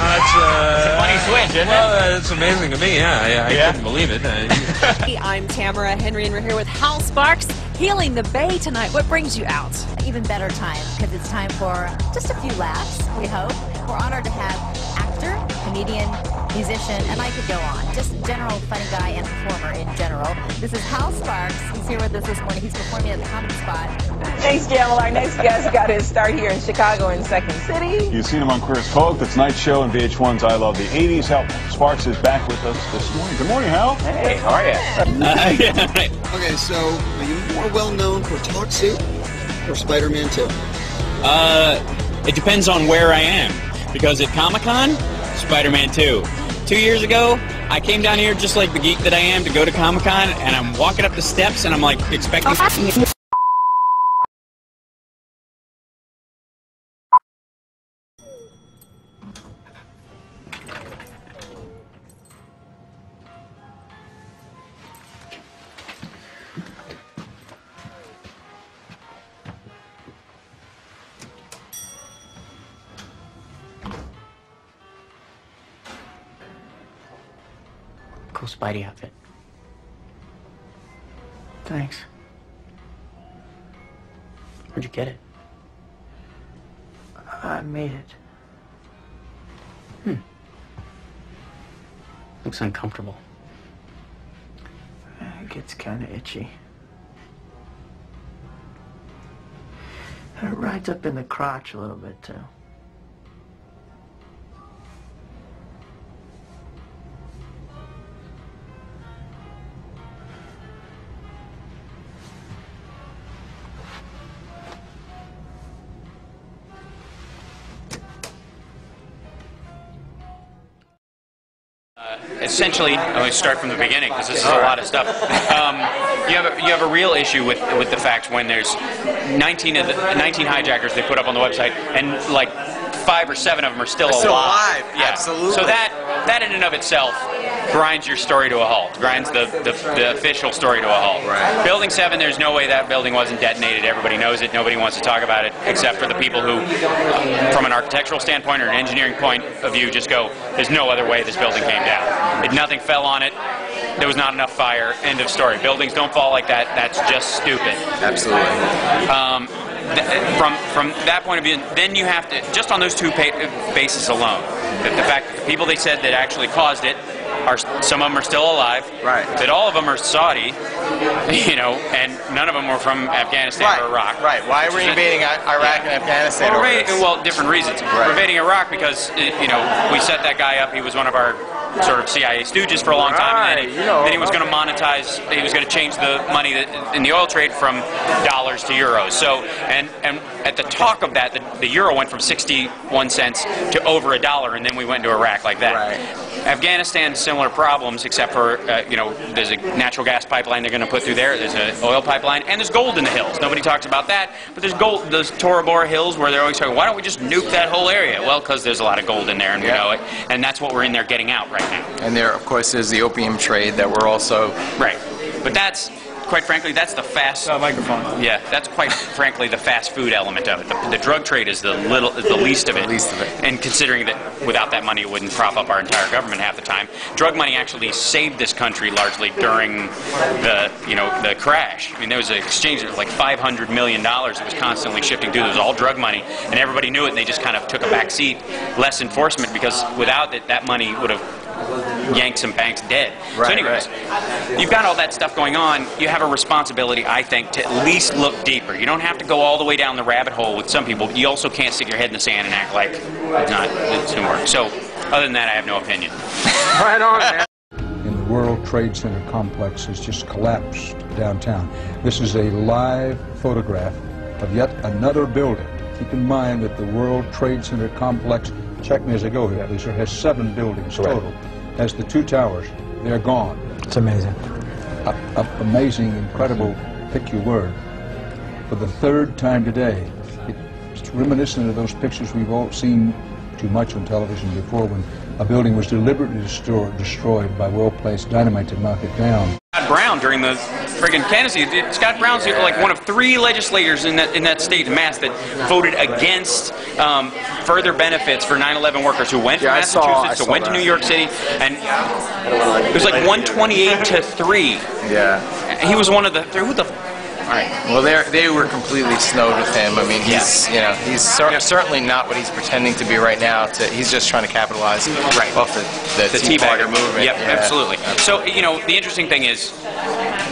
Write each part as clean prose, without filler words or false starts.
It's a funny switch, isn't it? It's amazing to me, yeah. I couldn't believe it. I'm Tamara Henry, and we're here with Hal Sparks, healing the Bay tonight. What brings you out? Even better time, because it's time for just a few laughs, we hope. We're honored to have actor, comedian, musician, and I could go on. Just a general funny guy and performer in general. This is Hal Sparks. He's here with us this morning. He's performing at the Comedy Spot. Thanks, Jamal. Our next guest got his start here in Chicago in Second City. You've seen him on Queer as Folk, The Tonight Show, and VH1's I Love the 80s. Hal Sparks is back with us this morning. Good morning, Hal. Hey, how are you? Okay, so are you more well known for Talk Soup or Spider-Man 2? It depends on where I am. Because at Comic-Con, Spider-Man 2. 2 years ago, I came down here just like the geek that I am to go to Comic-Con, and I'm walking up the steps and I'm like expecting... Cool Spidey outfit. Thanks. Where'd you get it? I made it. Looks uncomfortable. It gets kind of itchy. It rides up in the crotch a little bit, too. Essentially, I'm going to start from the beginning because this is a lot of stuff. You have a real issue with the fact when there's 19 hijackers they put up on the website, and like 5 or 7 of them are still alive. Yeah. Absolutely. So that in and of itself grinds your story to a halt. Grinds the official story to a halt. Right. Building 7, there's no way that building wasn't detonated. Everybody knows it. Nobody wants to talk about it except for the people who, from an architectural standpoint or an engineering point of view, just go, there's no other way this building came down. Nothing fell on it. There was not enough fire. End of story. Buildings don't fall like that. That's just stupid. Absolutely. From that point of view, then you have to, just on those two bases alone, that the fact that the people they said that actually caused it, some of them are still alive. Right. That all of them are Saudi, and none of them were from Afghanistan or Iraq. Right. Why are we invading Iraq and Afghanistan? Well, different reasons. Right. We're invading Iraq because we set that guy up. He was one of our sort of CIA stooges for a long time, and then he was going to monetize. He was going to change the money in the oil trade from dollars to euros. So, and at the talk of that, the euro went from 61 cents to over $1, and then we went into Iraq like that. Right. Afghanistan, similar problems, except for there's a natural gas pipeline they're going to put through there. There's an oil pipeline, and there's gold in the hills. Nobody talks about that, but there's gold. Those Tora Bora hills where they're always talking, why don't we just nuke that whole area? Well, because there's a lot of gold in there, and we know it, and that's what we're in there getting out right now. And there, of course, is the opium trade that we're also... Right. But that's, quite frankly, that's the fast... microphone. Yeah, that's quite frankly the fast food element of it. The drug trade is the least of it. And considering that without that money it wouldn't prop up our entire government half the time. Drug money actually saved this country largely during the crash. I mean, there was an exchange of like $500 million that was constantly shifting through. It was all drug money, and everybody knew it, and they just kind of took a back seat. Less enforcement, because without it, that money would have yanked some banks dead. Right, so anyways, you've got all that stuff going on. You have a responsibility, I think, to at least look deeper. You don't have to go all the way down the rabbit hole with some people. You also can't stick your head in the sand and act like it's going to work. So, other than that, I have no opinion. Right on, man. In the World Trade Center complex has just collapsed downtown. This is a live photograph of yet another building. Keep in mind that the World Trade Center complex, check me as I go here, at least, has 7 buildings total. As the 2 towers, they're gone. It's amazing. Amazing, incredible, pick your word. For the 3rd time today, it's reminiscent of those pictures we've all seen too much on television before, when a building was deliberately destroyed by well-placed dynamite to knock it down. Brown during the friggin' candidacy. Scott Brown's like one of 3 legislators in that state, Mass, that voted against further benefits for 9/11 workers who went to Massachusetts, who went to New York City, and it was like 128 to 3. Yeah. He was one of the 3. Who the? All right. Well, they were completely snowed with him. I mean, he's he's certainly not what he's pretending to be right now. He's just trying to capitalize off the Tea Party movement. Yep, absolutely. So the interesting thing is,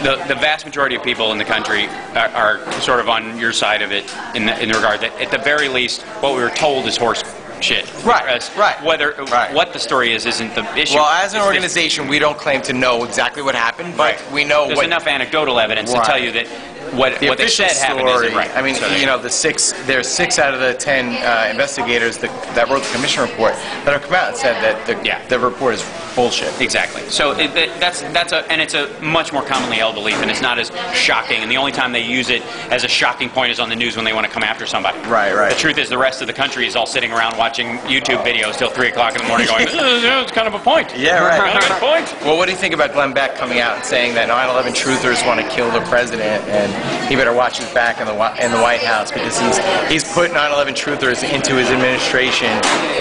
the vast majority of people in the country are sort of on your side of it in the regard that at the very least what we were told is horse shit. Right. What the story is isn't the issue. Well, as an organization, we don't claim to know exactly what happened, but we know there's enough anecdotal evidence to tell you that what they said happened isn't right. I mean, there's 6 out of the 10 investigators that wrote the commission report that have come out and said that the report is bullshit. Exactly. So it's a much more commonly held belief, and it's not as shocking. And the only time they use it as a shocking point is on the news when they want to come after somebody. Right. The truth is, the rest of the country is all sitting around watching YouTube videos till 3 o'clock in the morning, going, "It's kind of a point." Yeah, right. Kind of a point. Well, what do you think about Glenn Becks coming out and saying that 9/11 truthers want to kill the president, and he better watch his back in the White House because he's put 9/11 truthers into his administration,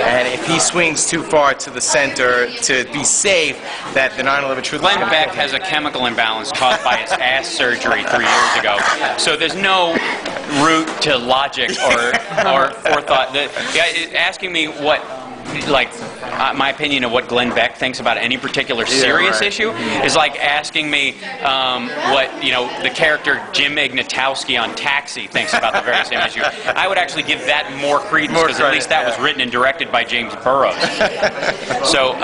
and if he swings too far to the center to be safe, that the 9/11 truthers. Glenn Becks has a chemical imbalance caused by his ass surgery 3 years ago, so there's no route to logic or forethought. Asking me what. My opinion of what Glenn Becks thinks about any particular serious issue is like asking me what the character Jim Ignatowski on Taxi thinks about the very same issue. I would actually give that more credence because at least that was written and directed by James Burrows. So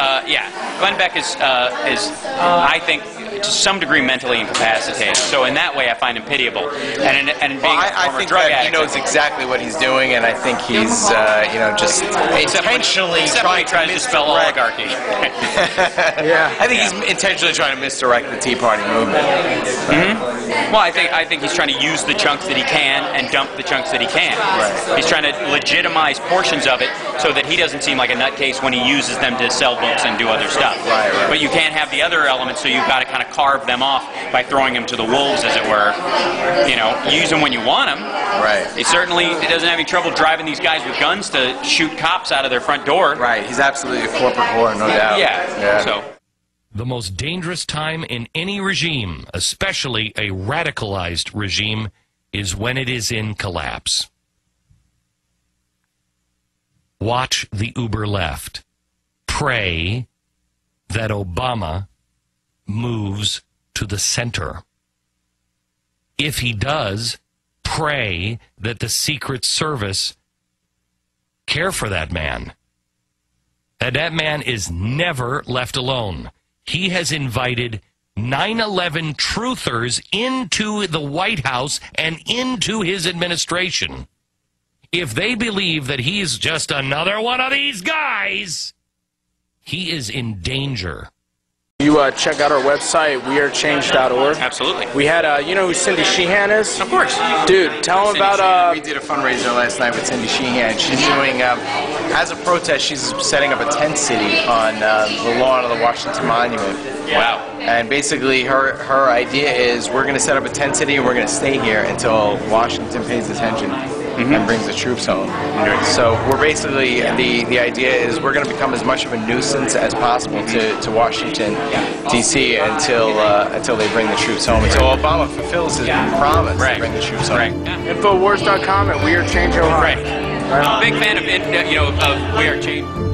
Glenn Becks is I think to some degree mentally incapacitated. So in that way, I find him pitiable. And being I think drug that addict, he knows exactly what he's doing, and I think he's just intentionally trying to dispel oligarchy. I think he's intentionally trying to misdirect the Tea Party movement. Well, I think he's trying to use the chunks that he can and dump the chunks that he can. He's trying to legitimize portions of it so that he doesn't seem like a nutcase when he uses them to sell books and do other stuff. But you can't have the other elements, so you've got to kind of carve them off by throwing them to the wolves, as it were. Use them when you want them. He certainly doesn't have any trouble driving these guys with guns to shoot cops out of their front door. He's absolutely a corporate whore, no doubt. So. The most dangerous time in any regime, especially a radicalized regime, is when it is in collapse. Watch the uber left. Pray that Obama moves to the center. If he does, pray that the Secret Service care for that man. That man is never left alone. He has invited 9/11 truthers into the White House and into his administration. If they believe that he's just another one of these guys, he is in danger. You check out our website, wearechange.org. Absolutely. We had, you know who Cindy Sheehan is? Of course. Dude, tell them about... We did a fundraiser last night with Cindy Sheehan. She's doing, as a protest, she's setting up a tent city on the lawn of the Washington Monument. Wow. And basically her idea is we're going to set up a tent city and we're going to stay here until Washington pays attention. And brings the troops home. So we're basically, the idea is we're going to become as much of a nuisance as possible to Washington, D.C. until they bring the troops home. Until Obama fulfills his promise to bring the troops home. Infowars.com and We Are Change Ohio. I'm a big fan of We Are Change.